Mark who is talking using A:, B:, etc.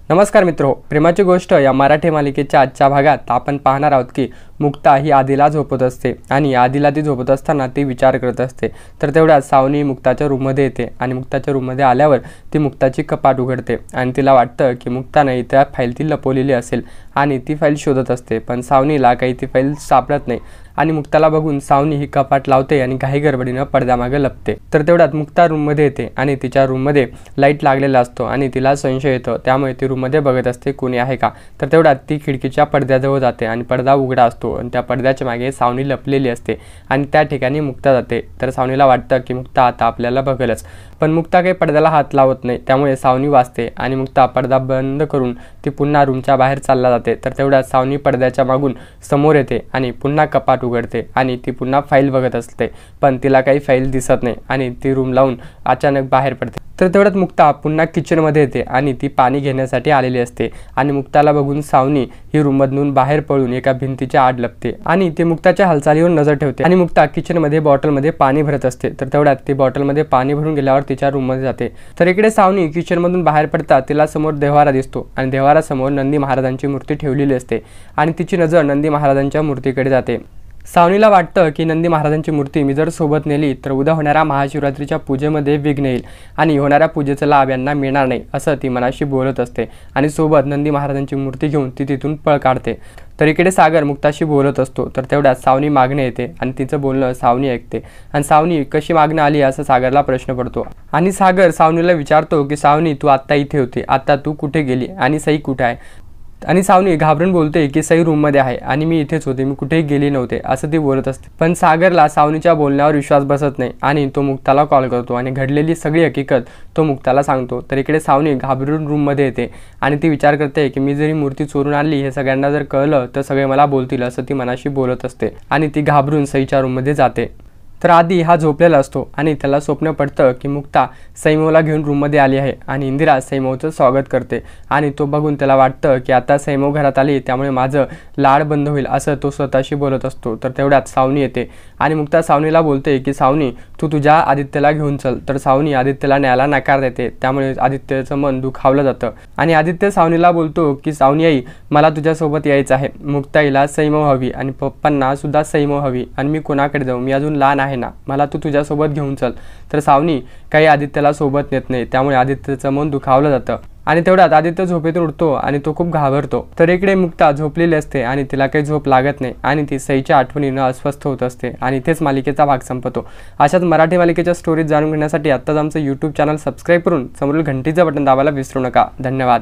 A: नमस्कार मित्रो, प्रेमाची गोष्ट या मराठी मालिकेच्या आजच्या भागात आपण पाहणार आहोत की मुक्ता ही आदिला झोपत असते आणि आदिला ती झोपत असताना ती विचार करत असते। तर तेवढ्यात सावनी मुक्ताच्या रूममध्ये येते आणि मुक्ताच्या रूममध्ये आल्यावर ती मुक्ताची कपाट उघडते आणि तिला वाटतं की मुक्ताने त्या फाईल ती लपवलेली असेल आणि ती फाईल शोधत असते, पण सावनीला काही ती फाईल सापडत नाही आणि मुक्ताला बघून सावनी ही कपाट लावते आणि घाई गडबडीने पडद्यामागे लपते। तर तेवढ्यात मुक्ता रूममध्ये येते आणि तिच्या रूममध्ये लाईट लागलेला असतो आणि तिला संशय येतो, त्यामुळे ती रूममध्ये बघत असते कोणी आहे का। तर तेवढ्यात ती खिडकीच्या पडद्याजवळ जाते आणि पडदा उघडा असतो आणि त्या पडद्याच्या मागे सावनी लपलेली असते आणि त्या ठिकाणी मुक्ता जाते। तर सावनीला वाटतं की मुक्ता आता आपल्याला बघेलच, पण मुक्ता काही पडद्याला हात लावत नाही, त्यामुळे सावनी वाचते आणि मुक्ता पडदा बंद करून ती पुन्हा रूमच्या बाहेर चालला जाते। तर तेवढ्यात सावनी पडद्याच्या मागून समोर येते आणि पुन्हा कपाट उघडते आणि ती पुन्हा फाईल बघत असते, पण तिला काही फाईल दिसत नाही आणि ती रूम लावून अचानक बाहेर पडते। तर तेवढ्यात मुक्ता पुन्हा किचनमध्ये येते आणि ती पाणी घेण्यासाठी आलेली असते आणि मुक्ताला बघून सावनी ही रूममधून बाहेर पळून एका भिंतीच्या आड लपते आणि ती मुक्ताच्या हालचालीवर नजर ठेवते आणि मुक्ता किचनमध्ये बॉटलमध्ये पाणी भरत असते। तर तेवढ्यात ती बॉटलमध्ये पाणी भरून गेल्यावर तिच्या रूममध्ये जाते। तर इकडे सावनी किचनमधून बाहेर पडता तिला समोर देव्हारा दिसतो आणि देव्हारासमोर नंदी महाराजांची मूर्ती ठेवलेली असते आणि तिची नजर नंदी महाराजांच्या मूर्तीकडे जाते। सावनीला वाटतं की नंदी महाराजांची मूर्ती मी जर सोबत नेली तर उद्या होणाऱ्या महाशिवरात्रीच्या पूजेमध्ये विघ्न येईल आणि होणाऱ्या पूजेचा लाभ यांना मिळणार नाही, असं ती मनाशी बोलत असते आणि सोबत नंदी महाराजांची मूर्ती घेऊन ती तिथून पळ काढते। तर इकडे सागर मुक्ताशी बोलत असतो। तर तेवढ्यात सावनी मागणे येते आणि तिचं बोलणं सावनी ऐकते आणि सावनी कशी मागणं आली असं सागरला प्रश्न पडतो आणि सागर सावनीला विचारतो की सावनी तू आत्ता इथे होती, आता तू कुठे गेली आणि सई कुठे आहे। आणि सावनी घाबरून बोलते की सई रूममध्ये आहे आणि मी इथेच होते, मी कुठेही गेली नव्हते, असं ती बोलत असते। पण सागरला सावनीच्या बोलण्यावर विश्वास बसत नाही आणि तो मुक्ताला कॉल करतो आणि घडलेली सगळी हकीकत तो मुक्ताला सांगतो। तर इकडे सावनी घाबरून रूममध्ये येते आणि ती विचार करते की मी जरी मूर्ती चोरून आणली हे सगळ्यांना जर कळलं तर सगळे मला बोलतील, असं ती मनाशी बोलत असते आणि ती घाबरून सईच्या रूममध्ये जाते। तर आधी हा झोपलेला असतो आणि त्याला स्वप्न पडतं की मुक्ता सैमोला घेऊन रूममध्ये आली आहे आणि इंदिरा सैमोचं स्वागत करते आणि तो बघून त्याला वाटतं की आता सैमो घरात आली त्यामुळे माझं लाड बंद होईल, असं तो स्वतःशी बोलत असतो। तर तेवढ्यात सावनी येते आणि मुक्ता सावनीला बोलते की सावनी तू तुझ्या आदित्यला घेऊन चल। तर सावनी आदित्यला न्यायला नकार देते, त्यामुळे आदित्यचं मन दुखावलं जातं आणि आदित्य सावनीला बोलतो की सावनी आई मला तुझ्यासोबत यायचं आहे, मुक्ताईला सैमो हवी आणि पप्पांना सुद्धा सैमो हवी आणि मी कोणाकडे जाऊ, मी अजून लहान आहे ना, मला तू तुझ्यासोबत घेऊन चल। तर सावनी काही आदित्यला सोबत नेत नाही, त्यामुळे आदित्यचं मन दुखावलं जातं आणि तेवढ्यात आदित्य झोपेतून उठतो आणि तो खूप घाबरतो। तर इकडे मुक्ता झोपलेली असते आणि तिला काही झोप लागत नाही आणि ती सईच्या आठवणीनं अस्वस्थ होत असते आणि इथेच मालिकेचा भाग संपतो। अशाच मराठी मालिकेच्या स्टोरीज जाणून घेण्यासाठी आत्ताच आमचं यूट्यूब चॅनल सबस्क्राईब करून समोरील घंटीचं बटन दाबायला विसरू नका। धन्यवाद।